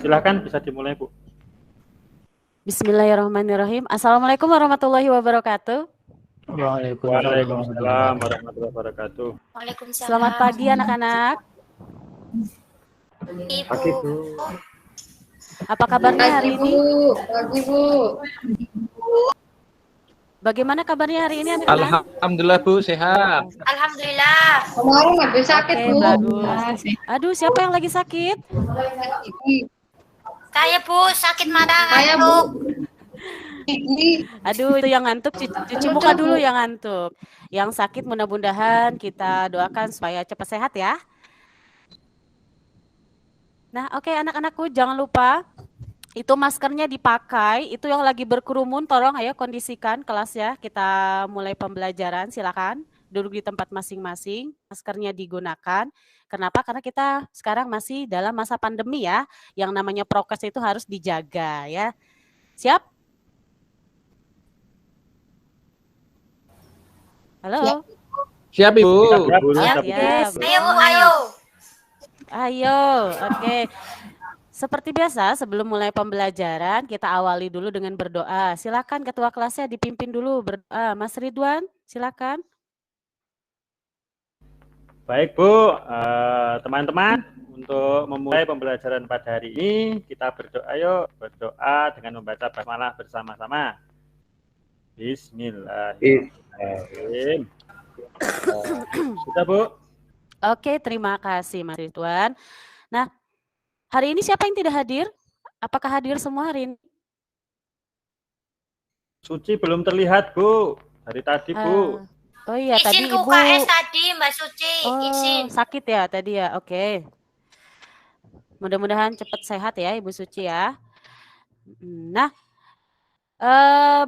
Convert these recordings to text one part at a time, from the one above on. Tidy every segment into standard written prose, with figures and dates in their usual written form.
Silakan bisa dimulai, Bu. Bismillahirrahmanirrahim. Assalamualaikum warahmatullahi wabarakatuh. Waalaikumsalam warahmatullahi wabarakatuh. Selamat pagi anak-anak. Pagi, Bu. Apa kabarnya hari ini? Pagi, Bu. Bagaimana kabarnya hari ini anak-anak? Alhamdulillah Bu, sehat. Alhamdulillah. Kemarin habis sakit, Oke, Bu. bagus. Aduh, siapa yang lagi sakit? Saya Bu sakit mata Saya, Bu. ngantuk. Aduh, itu yang ngantuk, cuci muka dulu yang ngantuk. Yang sakit mudah-mudahan kita doakan supaya cepat sehat ya. Nah, oke anak-anakku, jangan lupa itu maskernya dipakai. Itu yang lagi berkerumun, tolong ayo kondisikan kelas ya. Kita mulai pembelajaran, silakan duduk di tempat masing-masing. Maskernya digunakan. Kenapa? Karena kita sekarang masih dalam masa pandemi ya. Yang namanya prokes itu harus dijaga ya. Siap? Halo? Siap Ibu. Siap, Siap. Ayo Bu, ayo. Ayo, oke. Seperti biasa, sebelum mulai pembelajaran, kita awali dulu dengan berdoa. Silakan ketua kelasnya dipimpin dulu berdoa. Mas Ridwan, silakan. Baik, Bu. Teman-teman, untuk memulai pembelajaran pada hari ini, kita berdoa dengan membaca basmalah bersama-sama. Bismillahirrahmanirrahim. Sudah, Bu? Oke, terima kasih Mas Ridwan. Nah, hari ini siapa yang tidak hadir? Apakah hadir semua hari ini? Suci belum terlihat, Bu. Dari tadi, Bu. Oh iya, tadi Izin Ibu. UKS tadi Mbak Suci, izin. Sakit ya tadi ya, oke. Mudah-mudahan cepat sehat ya Ibu Suci ya. Nah,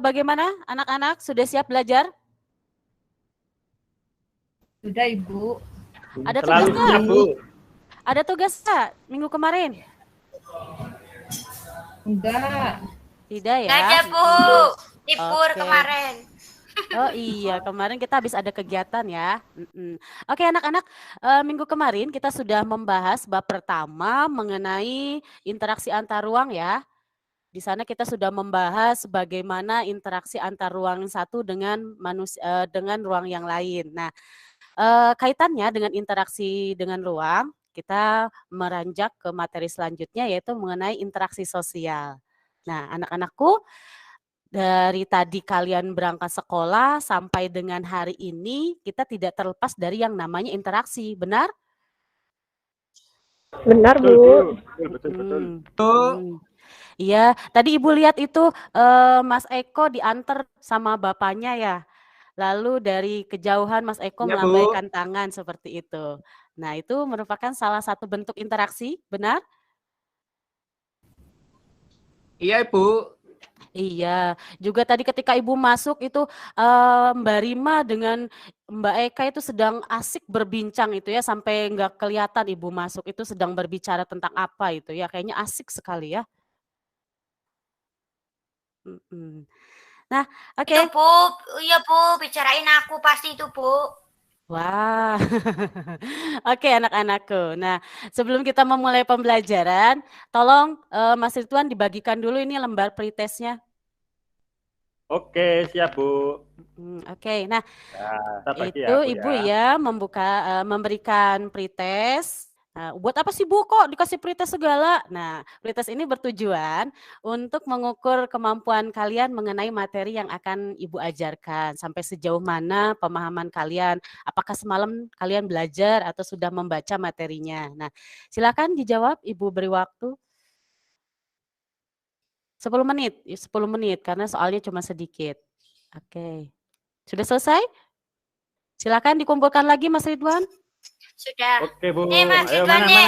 bagaimana anak-anak, sudah siap belajar? Sudah, Ibu. Ada tugas Selalu siap, nggak? Bu. Ada tugas nggak minggu kemarin? Enggak. Tidak ya? Nggak ada Bu, libur Oke. kemarin. Oh iya, kemarin kita habis ada kegiatan ya. Oke anak-anak, minggu kemarin kita sudah membahas bab pertama mengenai interaksi antar ruang ya. Di sana kita sudah membahas bagaimana interaksi antar ruang satu dengan manusia dengan ruang yang lain. Nah, kaitannya dengan interaksi dengan ruang, kita meranjak ke materi selanjutnya yaitu mengenai interaksi sosial. Nah, anak-anakku, dari tadi kalian berangkat sekolah sampai dengan hari ini kita tidak terlepas dari yang namanya interaksi, benar? Benar, Bu. Betul. Iya, tadi Ibu lihat itu Mas Eko diantar sama bapaknya ya. Lalu dari kejauhan Mas Eko Iya, Bu. melambaikan tangan seperti itu. Nah, itu merupakan salah satu bentuk interaksi, benar? Iya Ibu. Iya, juga tadi ketika Ibu masuk itu Mbak Rima dengan Mbak Eka itu sedang asik berbincang itu ya, sampai nggak kelihatan Ibu masuk itu sedang berbicara tentang apa itu ya, kayaknya asik sekali ya. Nah, oke. Itu Bu, iya Bu, bicarain aku pasti itu Bu. Wah, oke anak-anakku. Nah, sebelum kita memulai pembelajaran, tolong Mas Ridwan dibagikan dulu ini lembar pretestnya. Oke, siap, Bu. Oke, nah itu Ya, Ibu ya memberikan pretest. Nah, buat apa sih Bu kok dikasih pretest segala? Nah, pretest ini bertujuan untuk mengukur kemampuan kalian mengenai materi yang akan Ibu ajarkan. Sampai sejauh mana pemahaman kalian. Apakah semalam kalian belajar atau sudah membaca materinya. Nah, silakan dijawab, Ibu beri waktu. 10 menit, 10 menit karena soalnya cuma sedikit. Oke. Sudah selesai? Silakan dikumpulkan lagi Mas Ridwan. Sudah. Oke, Bu. Nih Mas Ayo, Ridwan nih.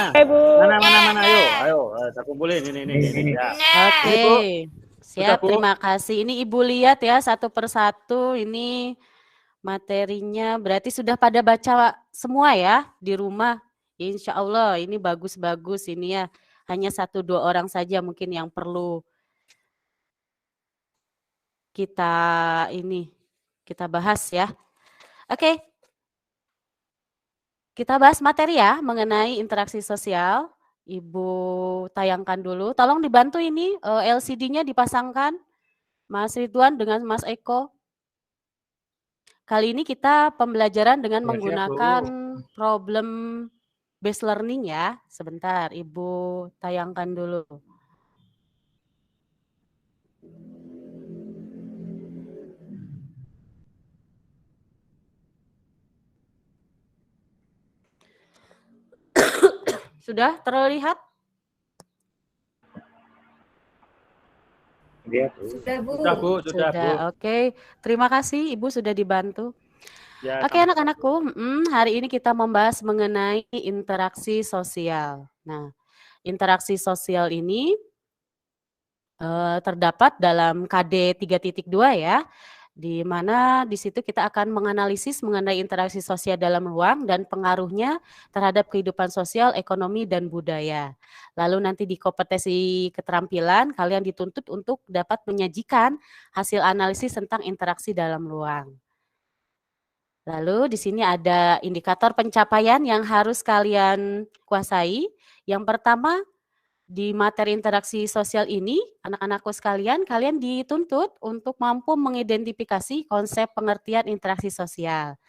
mana. Ayo, kita kumpulin ini. Ya. Oke. Siap, terima kasih. Ini Ibu lihat ya satu persatu ini materinya berarti sudah pada baca semua ya di rumah. Insya Allah ini bagus-bagus ini ya. Hanya 1-2 orang saja mungkin yang perlu kita bahas ya. Oke. Kita bahas materi ya mengenai interaksi sosial. Ibu tayangkan dulu. Tolong dibantu ini LCD-nya dipasangkan, Mas Ridwan dengan Mas Eko. Kali ini kita pembelajaran dengan Ya, siap, menggunakan Bu. problem based learning ya. Sebentar, Ibu tayangkan dulu. Sudah terlihat? Iya, Bu. Sudah, Bu. Sudah, Bu. Sudah, Bu. Oke. Terima kasih Ibu sudah dibantu. Ya, Oke sama-sama, Bu. anak-anakku, hari ini kita membahas mengenai interaksi sosial. Nah, interaksi sosial ini terdapat dalam KD 3.2 ya, di mana di situ kita akan menganalisis mengenai interaksi sosial dalam ruang dan pengaruhnya terhadap kehidupan sosial, ekonomi, dan budaya. Lalu nanti di kompetensi keterampilan kalian dituntut untuk dapat menyajikan hasil analisis tentang interaksi dalam ruang. Lalu di sini ada indikator pencapaian yang harus kalian kuasai. Yang pertama, di materi interaksi sosial ini, anak-anakku sekalian, kalian dituntut untuk mampu mengidentifikasi konsep pengertian interaksi sosial.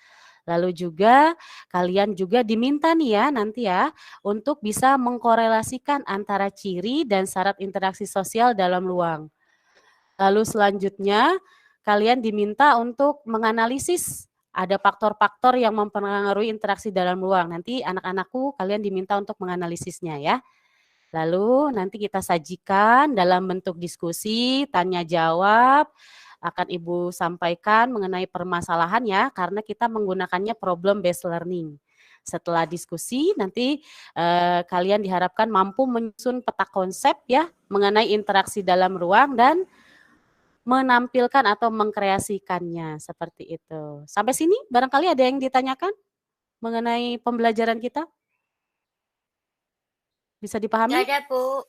Lalu juga kalian juga diminta nih ya nanti ya untuk bisa mengkorelasikan antara ciri dan syarat interaksi sosial dalam ruang. Lalu selanjutnya kalian diminta untuk menganalisis ada faktor-faktor yang mempengaruhi interaksi dalam ruang. Nanti anak-anakku kalian diminta untuk menganalisisnya ya. Lalu nanti kita sajikan dalam bentuk diskusi, tanya jawab, akan Ibu sampaikan mengenai permasalahan ya, karena kita menggunakannya problem based learning. Setelah diskusi nanti kalian diharapkan mampu menyusun peta konsep ya mengenai interaksi dalam ruang dan menampilkan atau mengkreasikannya seperti itu. Sampai sini barangkali ada yang ditanyakan mengenai pembelajaran kita? Bisa dipahami? Nggak ada, Bu.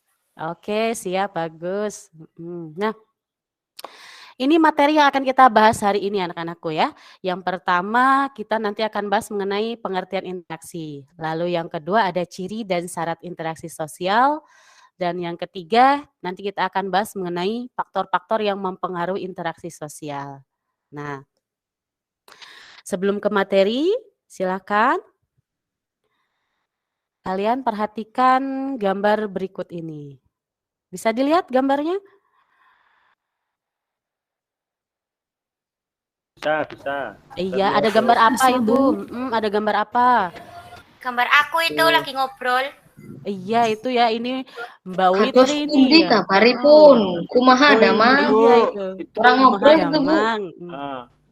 Oke, siap, bagus. Nah, ini materi yang akan kita bahas hari ini anak-anakku ya. Yang pertama kita nanti akan bahas mengenai pengertian interaksi. Lalu yang kedua ada ciri dan syarat interaksi sosial. Dan yang ketiga nanti kita akan bahas mengenai faktor-faktor yang mempengaruhi interaksi sosial. Nah, sebelum ke materi, silakan kalian perhatikan gambar berikut ini. Bisa dilihat gambarnya? Bisa. Iya, ada gambar apa itu? Ada gambar apa? Gambar aku itu lagi ngobrol. Iya, itu ya ini Mbak Wit Kados ini pundi ya. kabaripun? Kumaha damang? Iya itu. Orang ngobrol itu, Bu. Damang.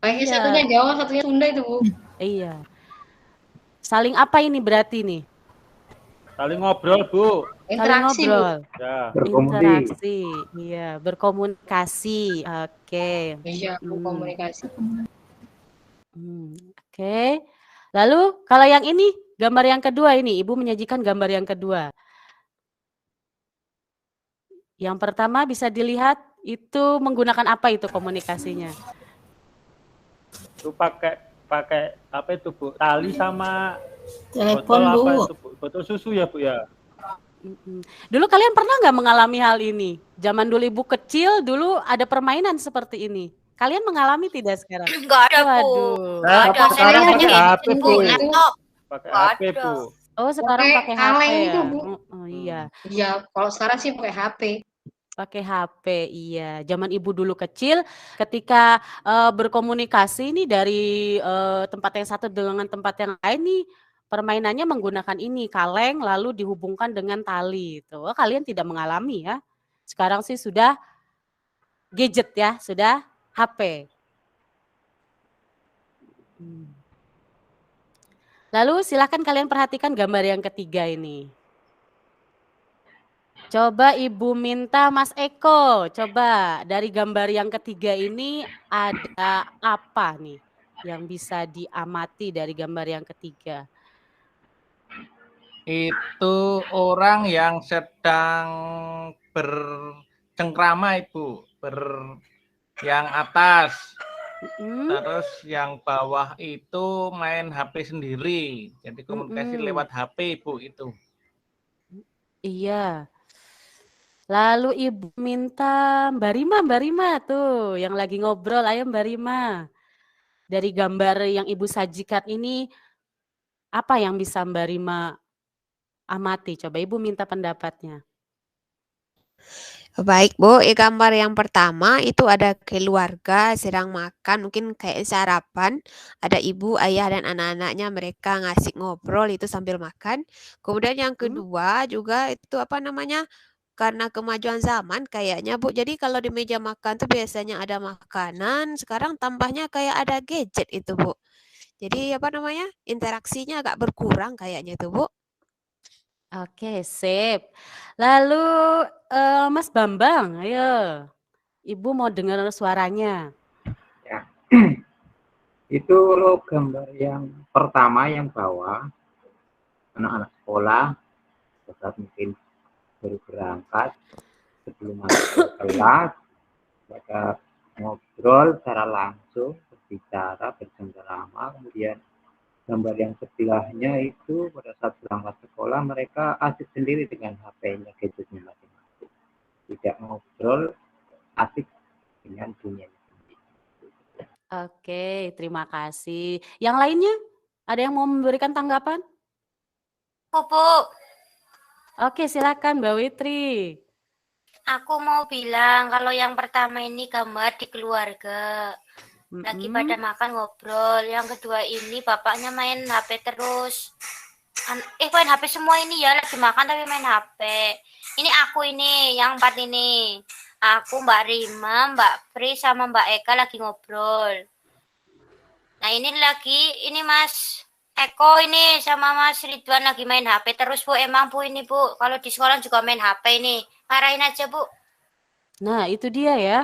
Kayaknya Iya. satunya Jawa, satunya Sunda itu, Bu. Iya. Saling apa ini berarti nih? Saling ngobrol, Bu. Interaksi, Saling Bu. ngobrol. Ya. Interaksi. Iya, berkomunikasi. Oke. Iya, Bu, komunikasi. Oke. Lalu kalau yang ini gambar yang kedua ini, Ibu menyajikan gambar yang kedua. Yang pertama bisa dilihat itu menggunakan apa itu komunikasinya? Itu pakai apa itu, Bu? Tali sama Telepon, botol Bu. apa itu, Bu? Botol susu ya, Bu ya? Dulu kalian pernah nggak mengalami hal ini? Zaman dulu Ibu kecil, dulu ada permainan seperti ini. Kalian mengalami tidak sekarang? Nggak ada, Bu. Waduh. Nggak ada. Sekarang Saya pakai hanya HP, Bu. laptop. Pakai Nggak HP, ada. Bu. Oh, sekarang pakai HP kaleng ya? itu, Bu. Oh, iya. Iya, kalau sekarang sih pakai HP. Pakai HP, iya. Zaman Ibu dulu kecil, ketika berkomunikasi nih dari tempat yang satu dengan tempat yang lain nih, permainannya menggunakan ini, kaleng lalu dihubungkan dengan tali. Tuh, kalian tidak mengalami ya. Sekarang sih sudah gadget ya, sudah HP. Lalu silakan kalian perhatikan gambar yang ketiga ini. Coba Ibu minta Mas Eko, coba dari gambar yang ketiga ini ada apa nih yang bisa diamati dari gambar yang ketiga? Itu orang yang sedang bercengkrama, Ibu. Yang atas. Terus yang bawah itu main HP sendiri. Jadi komunikasi lewat HP, Bu, itu. Iya. Lalu Ibu minta Mbak Rima tuh yang lagi ngobrol. Ayo Mbak Rima. Dari gambar yang Ibu sajikan ini, apa yang bisa Mbak Rima amati? Coba Ibu minta pendapatnya. Baik, Bu. Gambar yang pertama itu ada keluarga sedang makan, mungkin kayak sarapan. Ada ibu, ayah, dan anak-anaknya mereka ngasih ngobrol itu sambil makan. Kemudian yang kedua juga itu apa namanya? Karena kemajuan zaman kayaknya, Bu. Jadi kalau di meja makan tuh biasanya ada makanan, sekarang tambahnya kayak ada gadget itu, Bu. Jadi apa namanya? Interaksinya agak berkurang kayaknya itu, Bu. Oke, sip. Lalu Mas Bambang, ayo. Ibu mau dengar suaranya. Ya. Itu gambar yang pertama yang bawah, anak-anak sekolah, saat mungkin baru berangkat, sebelum masuk ke kelas, mereka ngobrol secara langsung, berbicara, bercengkerama. Kemudian gambar yang sebelahnya itu pada saat berangkat sekolah, mereka asik sendiri dengan HP-nya, gadgetnya masing-masing. Tidak ngobrol, asik dengan dunia. Oke, terima kasih. Yang lainnya? Ada yang mau memberikan tanggapan? Bu. Oke, silakan Mbak Witri. Aku mau bilang kalau yang pertama ini gambar di keluarga. Lagi pada makan ngobrol. Yang kedua ini bapaknya main HP terus. Main HP semua ini ya, lagi makan tapi main HP. Ini aku ini, yang 4 ini. Aku, Mbak Rima, Mbak Pri, sama Mbak Eka lagi ngobrol. Nah ini Mas Eko ini sama Mas Ridwan lagi main HP terus, Bu. Emang, Bu, ini, Bu. Kalau di sekolah juga main HP ini. Marahin aja, Bu. Nah, itu dia ya.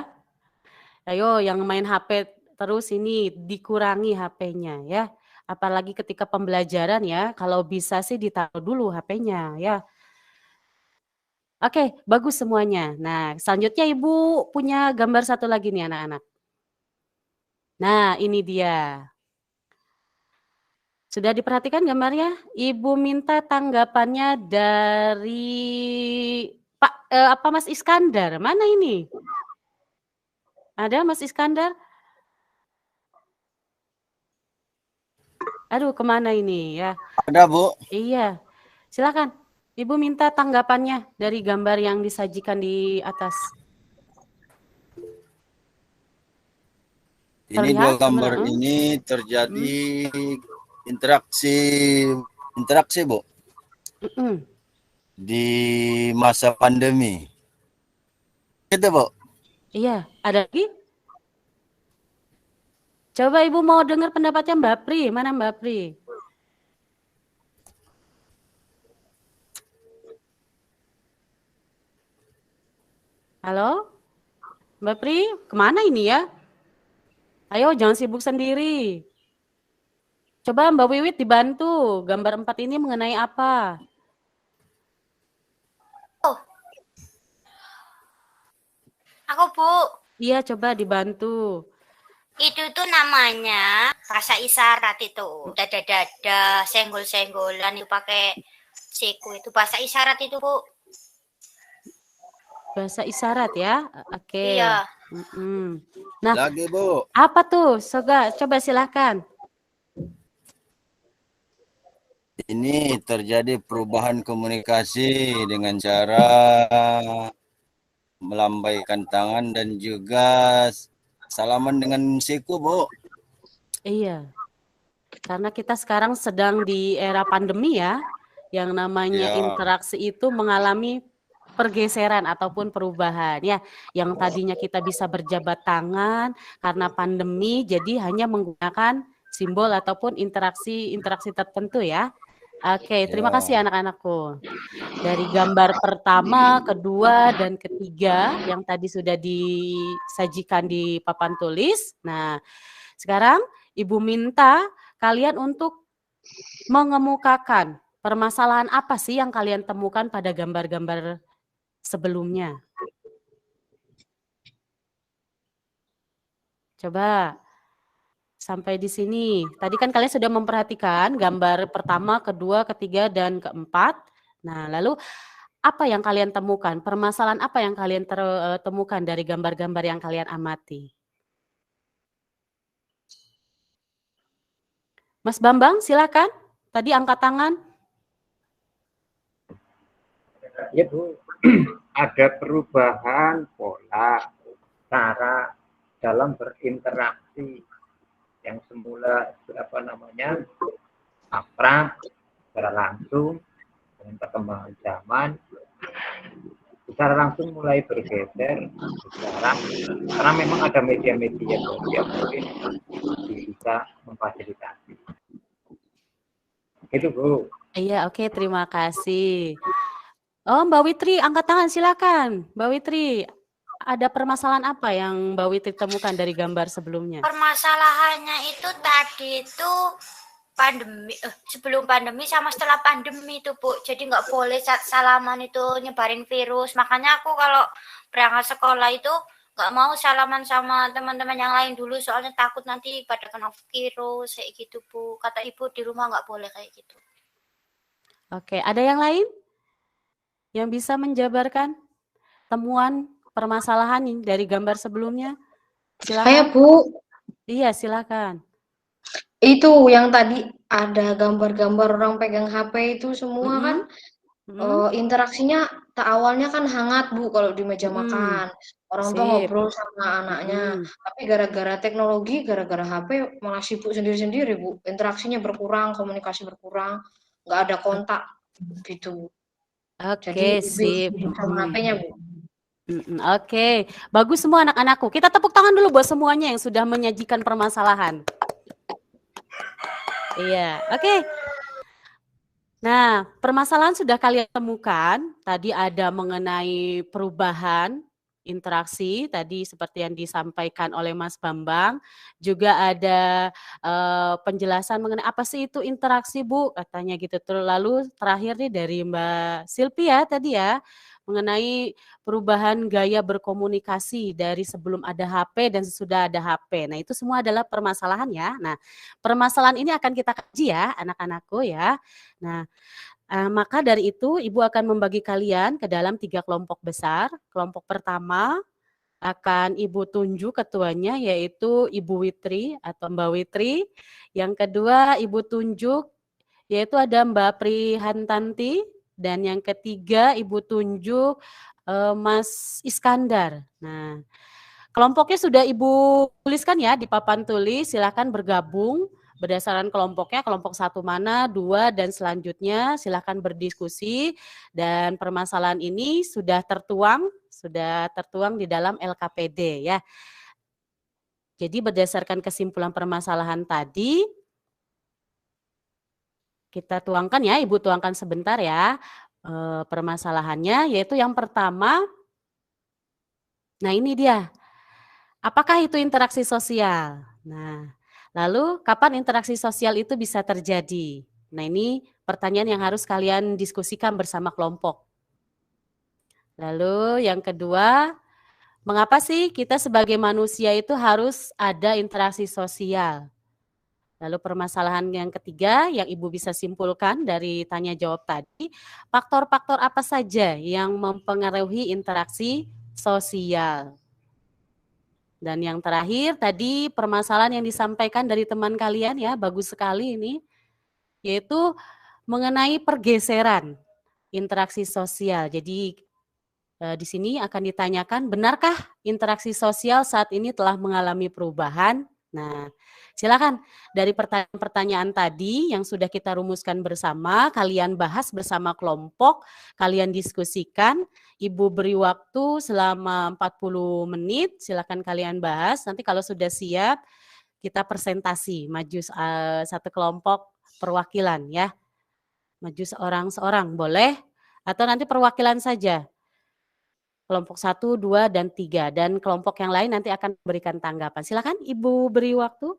Ayo, yang main HP terus ini dikurangi HP-nya ya. Apalagi ketika pembelajaran ya. Kalau bisa sih ditaruh dulu HP-nya ya. Oke, bagus semuanya. Nah, selanjutnya Ibu punya gambar satu lagi nih anak-anak. Nah, ini dia. Sudah diperhatikan gambarnya? Ibu minta tanggapannya dari Pak Mas Iskandar. Mana ini? Ada Mas Iskandar? Aduh, kemana ini ya? Ada, Bu. Iya, silakan. Ibu minta tanggapannya dari gambar yang disajikan di atas. Ini Terlihat, dua gambar ini terjadi interaksi, Bu. Di masa pandemi. Itu, Bu. Iya, ada lagi? Coba Ibu mau dengar pendapatnya Mbak Pri. Mana Mbak Pri? Halo? Mbak Pri, kemana ini ya? Ayo jangan sibuk sendiri. Coba Mbak Wiwit dibantu. Gambar 4 ini mengenai apa? Aku, Bu. Iya, coba dibantu. Itu tuh namanya bahasa isyarat itu. Dada-dada, senggol-senggolan itu pakai siku itu bahasa isyarat itu, Bu. Bahasa isyarat ya? Oke. Iya. Nah, lagi, Bu. apa tuh? Coba silakan. Ini terjadi perubahan komunikasi dengan cara melambaikan tangan dan juga salaman dengan siku, Bu. Iya. Karena kita sekarang sedang di era pandemi ya. Yang namanya interaksi itu mengalami pergeseran ataupun perubahan ya. Yang tadinya kita bisa berjabat tangan karena pandemi jadi hanya menggunakan simbol ataupun interaksi tertentu ya. Oke, terima kasih anak-anakku. Dari gambar pertama, kedua, dan ketiga yang tadi sudah disajikan di papan tulis. Nah, sekarang Ibu minta kalian untuk mengemukakan permasalahan apa sih yang kalian temukan pada gambar-gambar sebelumnya. Coba sampai di sini. Tadi kan kalian sudah memperhatikan gambar pertama, kedua, ketiga, dan keempat. Nah, lalu apa yang kalian temukan? Permasalahan apa yang kalian temukan dari gambar-gambar yang kalian amati? Mas Bambang, silakan. Tadi angkat tangan. Ya Bu, ada perubahan pola cara dalam berinteraksi yang semula akrab secara langsung dengan perkembangan zaman secara langsung mulai bergeser sekarang karena memang ada media-media yang mungkin bisa memfasilitasi. Itu Bu. Iya, oke, terima kasih. Oh, Mbak Witri, angkat tangan silakan. Mbak Witri, ada permasalahan apa yang Mbak Witri temukan dari gambar sebelumnya? Permasalahannya itu tadi itu pandemi, sebelum pandemi sama setelah pandemi itu Bu. Jadi nggak boleh salaman itu nyebarin virus. Makanya aku kalau berangkat sekolah itu nggak mau salaman sama teman-teman yang lain dulu. Soalnya takut nanti pada kena virus kayak gitu Bu. Kata ibu di rumah nggak boleh kayak gitu. Oke, ada yang lain yang bisa menjabarkan temuan permasalahan dari gambar sebelumnya? Silakan. Saya Bu, Iya, silakan. itu yang tadi ada gambar-gambar orang pegang HP itu semua kan interaksinya awalnya kan hangat Bu kalau di meja makan. Orang tua ngobrol sama anaknya. Tapi gara-gara teknologi, gara-gara HP malah sibuk sendiri-sendiri Bu. Interaksinya berkurang, komunikasi berkurang, nggak ada kontak gitu. Oke, Jadi sip. sama HP-nya Bu. Oke, bagus semua anak-anakku. Kita tepuk tangan dulu buat semuanya yang sudah menyajikan permasalahan. Iya, oke. Nah, permasalahan sudah kalian temukan. Tadi ada mengenai perubahan interaksi, tadi seperti yang disampaikan oleh Mas Bambang. Juga ada penjelasan mengenai apa sih itu interaksi, Bu, katanya gitu. Lalu terakhir nih dari Mbak Silvia tadi ya, mengenai perubahan gaya berkomunikasi dari sebelum ada HP dan sesudah ada HP. Nah, itu semua adalah permasalahan ya. Nah, permasalahan ini akan kita kaji ya, anak-anakku ya. Nah, maka dari itu Ibu akan membagi kalian ke dalam 3 kelompok besar. Kelompok pertama akan Ibu tunjuk ketuanya yaitu Ibu Witri atau Mbak Witri. Yang kedua Ibu tunjuk yaitu ada Mbak Prihantanti. Dan yang ketiga Ibu tunjuk Mas Iskandar. Nah, kelompoknya sudah Ibu tuliskan ya di papan tulis, silakan bergabung berdasarkan kelompoknya, kelompok 1 mana, 2 dan selanjutnya silakan berdiskusi dan permasalahan ini sudah tertuang di dalam LKPD ya. Jadi berdasarkan kesimpulan permasalahan tadi kita tuangkan ya, Ibu tuangkan sebentar ya permasalahannya, yaitu yang pertama, nah ini dia, apakah itu interaksi sosial? Nah, lalu kapan interaksi sosial itu bisa terjadi? Nah ini pertanyaan yang harus kalian diskusikan bersama kelompok. Lalu yang kedua, mengapa sih kita sebagai manusia itu harus ada interaksi sosial? Lalu permasalahan yang ketiga yang Ibu bisa simpulkan dari tanya jawab tadi, faktor-faktor apa saja yang mempengaruhi interaksi sosial? Dan yang terakhir tadi permasalahan yang disampaikan dari teman kalian ya, bagus sekali ini, yaitu mengenai pergeseran interaksi sosial. Jadi di sini akan ditanyakan, benarkah interaksi sosial saat ini telah mengalami perubahan? Nah, silakan dari pertanyaan-pertanyaan tadi yang sudah kita rumuskan bersama, kalian bahas bersama kelompok, kalian diskusikan, Ibu beri waktu selama 40 menit, silakan kalian bahas. Nanti kalau sudah siap, kita presentasi, maju satu kelompok perwakilan ya. Maju seorang-seorang, boleh? Atau nanti perwakilan saja. Kelompok 1, 2, dan 3. Dan kelompok yang lain nanti akan memberikan tanggapan. Silakan Ibu beri waktu.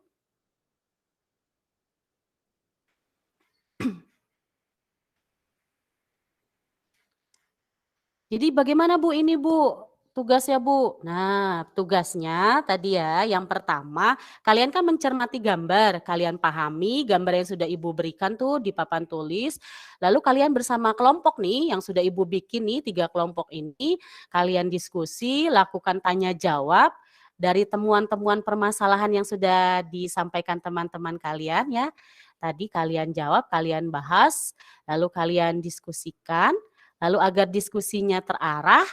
Jadi bagaimana Bu ini Bu tugas ya Bu. Nah, tugasnya tadi ya, yang pertama, kalian kan mencermati gambar, kalian pahami gambar yang sudah Ibu berikan tuh di papan tulis, lalu kalian bersama kelompok nih, yang sudah Ibu bikin nih, 3 kelompok ini, kalian diskusi, lakukan tanya jawab, dari temuan-temuan permasalahan yang sudah disampaikan teman-teman kalian ya. Tadi kalian jawab, kalian bahas, lalu kalian diskusikan, lalu agar diskusinya terarah,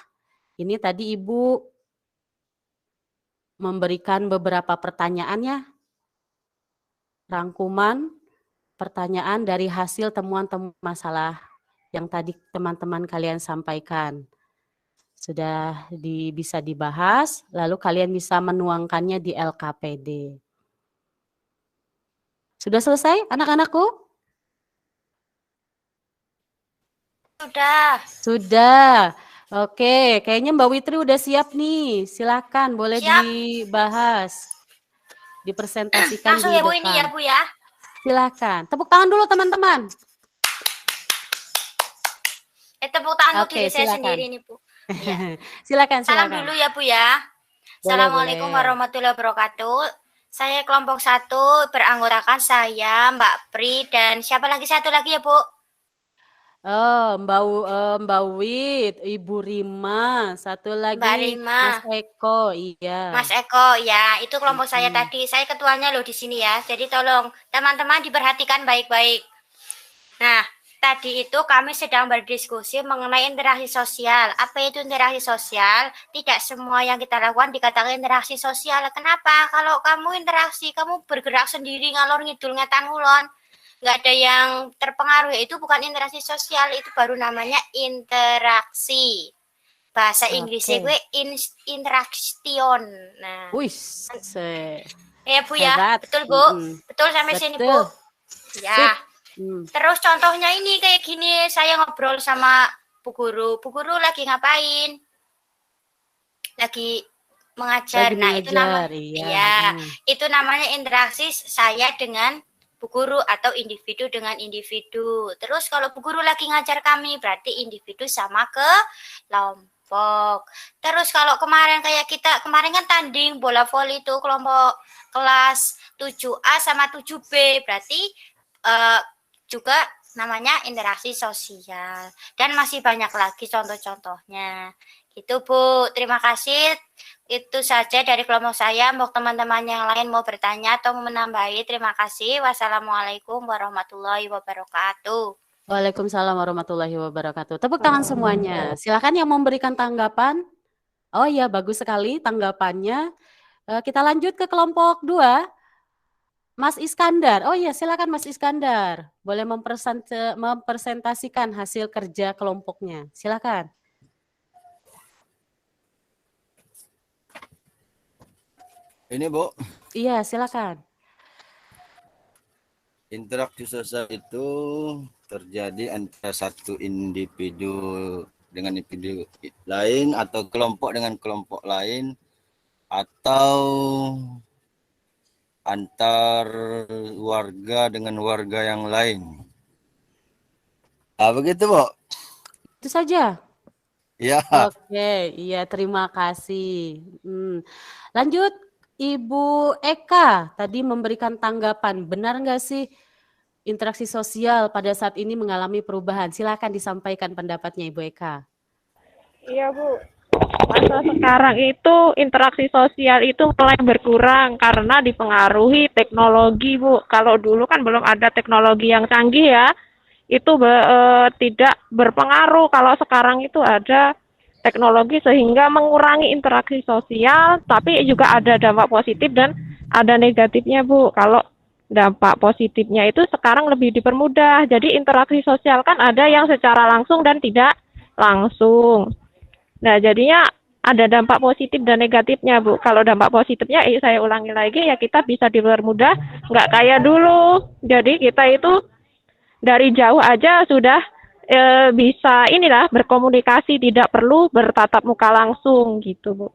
ini tadi Ibu memberikan beberapa pertanyaannya, rangkuman pertanyaan dari hasil temuan-temuan masalah yang tadi teman-teman kalian sampaikan. Sudah bisa dibahas, lalu kalian bisa menuangkannya di LKPD. Sudah selesai anak-anakku? Sudah. Oke, kayaknya Mbak Witri udah siap nih. Silakan, boleh dibahas, dipresentasikan langsung di ya Bu depan. ini ya Bu ya. Silakan. Tepuk tangan dulu teman-teman. Tepuk tangan Oke, diri saya silakan. sendiri nih Bu. Ya. Silakan. Salam dulu ya Bu ya. Assalamualaikum boleh. warahmatullahi wabarakatuh. Saya kelompok 1 beranggotakan saya, Mbak Pri, dan siapa lagi satu lagi ya Bu? Oh, Mbak Wit, Ibu Rima, satu lagi Mbak Rima. Mas Eko, iya. Mas Eko, ya itu kelompok saya tadi. Saya ketuanya loh di sini ya. Jadi tolong teman-teman diperhatikan baik-baik. Nah, tadi itu kami sedang berdiskusi mengenai interaksi sosial. Apa itu interaksi sosial? Tidak semua yang kita lakukan dikatakan interaksi sosial. Kenapa? Kalau kamu interaksi, kamu bergerak sendiri ngalor ngidul ngetan ngulon, nggak ada yang terpengaruh, itu bukan interaksi sosial, itu baru namanya interaksi. Bahasa Inggrisnya gue interaction. Nah, ya Bu ya, hebat. betul Bu, betul sampai sini Bu. Ya. Terus contohnya ini kayak gini, saya ngobrol sama Bu Guru. Bu Guru lagi ngapain? Lagi mengajar. Nah, itu namanya itu namanya interaksi saya dengan Bu Guru atau individu dengan individu. Terus kalau Bu Guru lagi ngajar kami, berarti individu sama kelompok. Terus kalau kemarin kayak kita, kemarin kan tanding bola voli itu kelompok kelas 7A sama 7B, berarti juga namanya interaksi sosial. Dan masih banyak lagi contoh-contohnya. Gitu Bu, terima kasih. Itu saja dari kelompok saya. Untuk teman-teman yang lain mau bertanya atau menambahi, terima kasih. Wassalamualaikum warahmatullahi wabarakatuh. Waalaikumsalam warahmatullahi wabarakatuh. Tepuk tangan semuanya. Silakan yang memberikan tanggapan. Oh iya, bagus sekali tanggapannya. Kita lanjut ke kelompok 2. Mas Iskandar. Oh iya, silakan Mas Iskandar. Boleh mempresentasikan hasil kerja kelompoknya. Silakan. Ini Bu. Iya, silakan. Interaksi sosial itu terjadi antara satu individu dengan individu lain atau kelompok dengan kelompok lain atau antar warga dengan warga yang lain. Begitu Bu. Itu saja. Ya. Oke, iya terima kasih. Lanjut. Ibu Eka tadi memberikan tanggapan, benar nggak sih interaksi sosial pada saat ini mengalami perubahan? Silakan disampaikan pendapatnya Ibu Eka. Iya Bu, masa sekarang itu interaksi sosial itu mulai berkurang karena dipengaruhi teknologi Bu. Kalau dulu kan belum ada teknologi yang canggih ya, itu tidak berpengaruh. Kalau sekarang itu ada teknologi sehingga mengurangi interaksi sosial, tapi juga ada dampak positif dan ada negatifnya Bu. Kalau dampak positifnya itu sekarang lebih dipermudah. Jadi interaksi sosial kan ada yang secara langsung dan tidak langsung. Nah jadinya ada dampak positif dan negatifnya Bu. Kalau dampak positifnya saya ulangi lagi ya, kita bisa dipermudah, nggak kayak dulu. Jadi kita itu dari jauh aja sudah bisa berkomunikasi, tidak perlu bertatap muka langsung gitu Bu.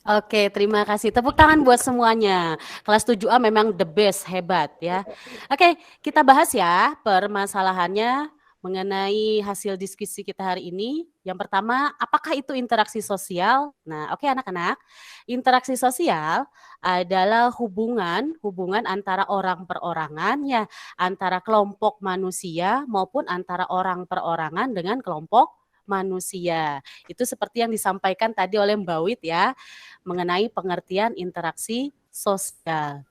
Oke, terima kasih. Tepuk tangan buat semuanya. Kelas 7A memang the best, hebat ya. Oke, kita bahas ya permasalahannya mengenai hasil diskusi kita hari ini. Yang pertama, apakah itu interaksi sosial? Nah, oke anak-anak, interaksi sosial adalah hubungan antara orang perorangan ya, antara kelompok manusia maupun antara orang perorangan dengan kelompok manusia. Itu seperti yang disampaikan tadi oleh Mbak Wit ya, mengenai pengertian interaksi sosial.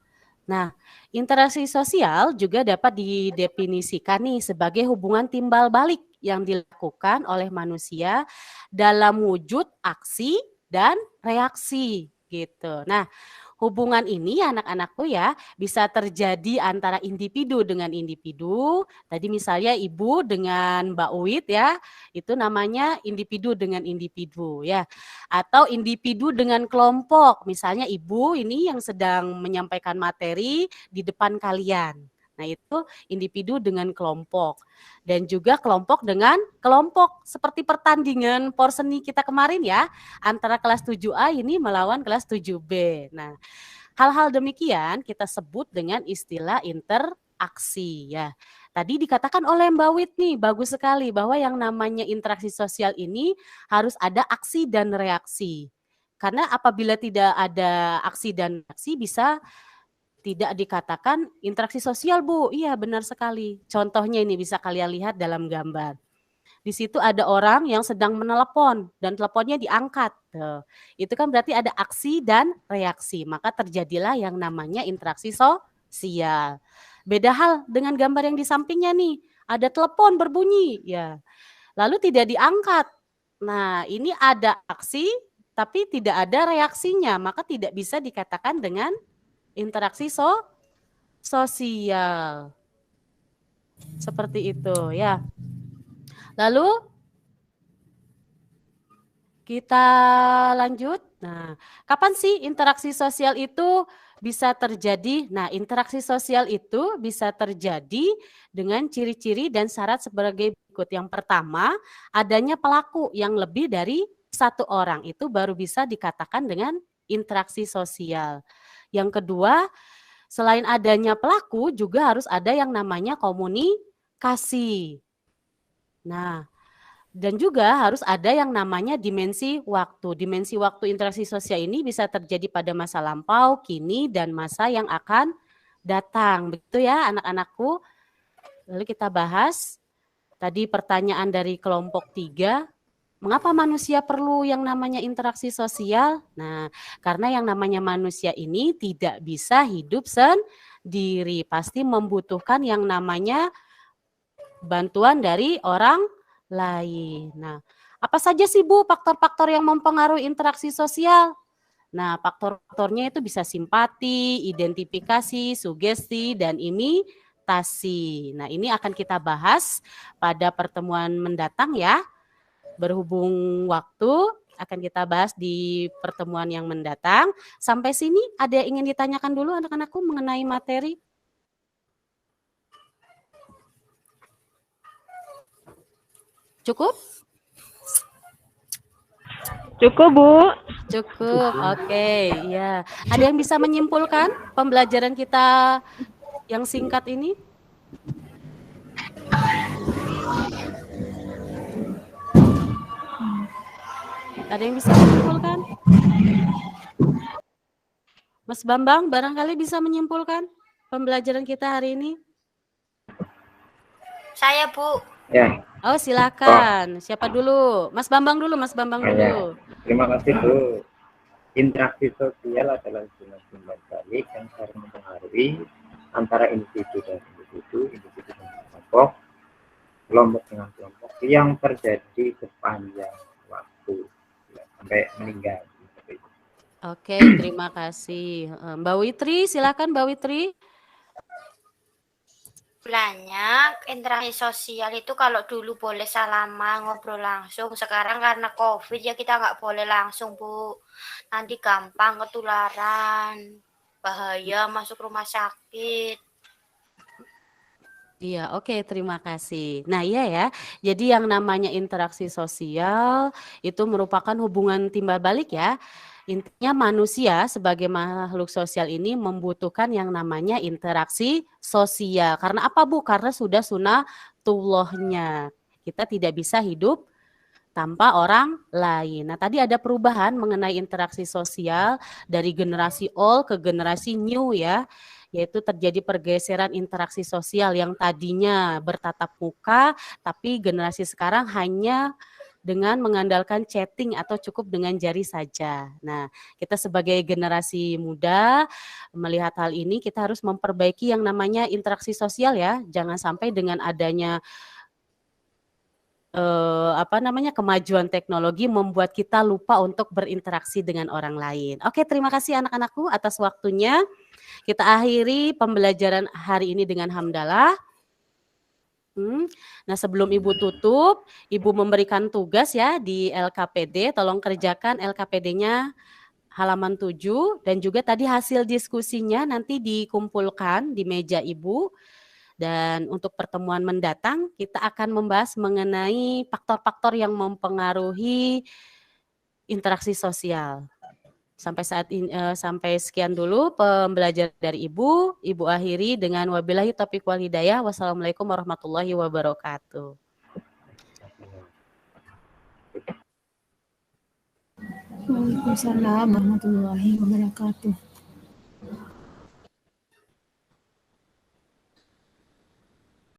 Nah, interaksi sosial juga dapat didefinisikan nih sebagai hubungan timbal balik yang dilakukan oleh manusia dalam wujud aksi dan reaksi gitu. Nah, hubungan ini anak-anakku ya bisa terjadi antara individu dengan individu. Tadi misalnya ibu dengan Mbak Uit ya, itu namanya individu dengan individu ya. Atau individu dengan kelompok. Misalnya ibu ini yang sedang menyampaikan materi di depan kalian. Nah, itu individu dengan kelompok. Dan juga kelompok dengan kelompok. Seperti pertandingan porseni kita kemarin ya. Antara kelas 7A ini melawan kelas 7B. Nah, hal-hal demikian kita sebut dengan istilah interaksi ya. Tadi dikatakan oleh Mbak Wit nih, bagus sekali bahwa yang namanya interaksi sosial ini harus ada aksi dan reaksi. Karena apabila tidak ada aksi dan reaksi bisa tidak dikatakan interaksi sosial, Bu. Iya, benar sekali. Contohnya ini bisa kalian lihat dalam gambar. Di situ ada orang yang sedang menelepon dan teleponnya diangkat. Tuh. Itu kan berarti ada aksi dan reaksi. Maka terjadilah yang namanya interaksi sosial. Beda hal dengan gambar yang di sampingnya nih. Ada telepon berbunyi, ya. Lalu tidak diangkat. Nah, ini ada aksi tapi tidak ada reaksinya. Maka tidak bisa dikatakan dengan interaksi sosial. Seperti itu ya. Lalu kita lanjut. Nah, kapan sih interaksi sosial itu bisa terjadi? Nah, interaksi sosial itu bisa terjadi dengan ciri-ciri dan syarat sebagai berikut. Yang pertama, adanya pelaku yang lebih dari satu orang. Itu baru bisa dikatakan dengan interaksi sosial. Yang kedua, selain adanya pelaku juga harus ada yang namanya komunikasi. Nah, dan juga harus ada yang namanya dimensi waktu. Dimensi waktu interaksi sosial ini bisa terjadi pada masa lampau, kini, dan masa yang akan datang. Begitu ya anak-anakku. Lalu kita bahas tadi pertanyaan dari kelompok 3. Mengapa manusia perlu yang namanya interaksi sosial? Nah, karena yang namanya manusia ini tidak bisa hidup sendiri. Pasti membutuhkan yang namanya bantuan dari orang lain. Nah, apa saja sih Bu faktor-faktor yang mempengaruhi interaksi sosial? Nah, faktor-faktornya itu bisa simpati, identifikasi, sugesti, dan imitasi. Nah, ini akan kita bahas pada pertemuan mendatang ya. Berhubung waktu akan kita bahas di pertemuan yang mendatang. Sampai sini ada yang ingin ditanyakan dulu anak-anakku mengenai materi? Cukup? Cukup, Bu. Cukup, oke. Ya. Ada yang bisa menyimpulkan pembelajaran kita yang singkat ini? Ada yang bisa menyimpulkan? Mas Bambang, barangkali bisa menyimpulkan pembelajaran kita hari ini? Saya, Bu. Ya. Oh, silakan. Siapa dulu? Mas Bambang dulu, Mas Bambang dulu. Terima kasih, Bu. Interaksi sosial adalah hubungan timbal balik yang saling mempengaruhi antara individu dan individu, individu dengan kelompok, kelompok dengan kelompok yang terjadi sepanjang waktu sampai meninggal. Oke, terima kasih. Mbak Witri, silakan Mbak Witri. Banyak interaksi sosial itu kalau dulu boleh salaman, ngobrol langsung. Sekarang karena COVID ya kita nggak boleh langsung, Bu. Nanti gampang ketularan, bahaya masuk rumah sakit. Iya, oke, terima kasih. Nah, iya ya. Jadi yang namanya interaksi sosial itu merupakan hubungan timbal balik ya. Intinya manusia sebagai makhluk sosial ini membutuhkan yang namanya interaksi sosial. Karena apa, Bu? Karena sudah baitullahnya. Kita tidak bisa hidup tanpa orang lain. Nah, tadi ada perubahan mengenai interaksi sosial dari generasi old ke generasi new ya, yaitu terjadi pergeseran interaksi sosial yang tadinya bertatap muka, tapi generasi sekarang hanya dengan mengandalkan chatting atau cukup dengan jari saja. Nah, kita sebagai generasi muda melihat hal ini, kita harus memperbaiki yang namanya interaksi sosial ya. Jangan sampai dengan adanya kemajuan teknologi membuat kita lupa untuk berinteraksi dengan orang lain. Oke, terima kasih anak-anakku atas waktunya. Kita akhiri pembelajaran hari ini dengan hamdalah. Nah, sebelum Ibu tutup, Ibu memberikan tugas ya di LKPD, tolong kerjakan LKPD-nya halaman 7 dan juga tadi hasil diskusinya nanti dikumpulkan di meja Ibu. Dan untuk pertemuan mendatang kita akan membahas mengenai faktor-faktor yang mempengaruhi interaksi sosial. Sampai sekian dulu pembelajaran dari Ibu. Ibu akhiri dengan wabillahi taufiq wal hidayah. Wassalamualaikum warahmatullahi wabarakatuh. Waalaikumsalam warahmatullahi wabarakatuh.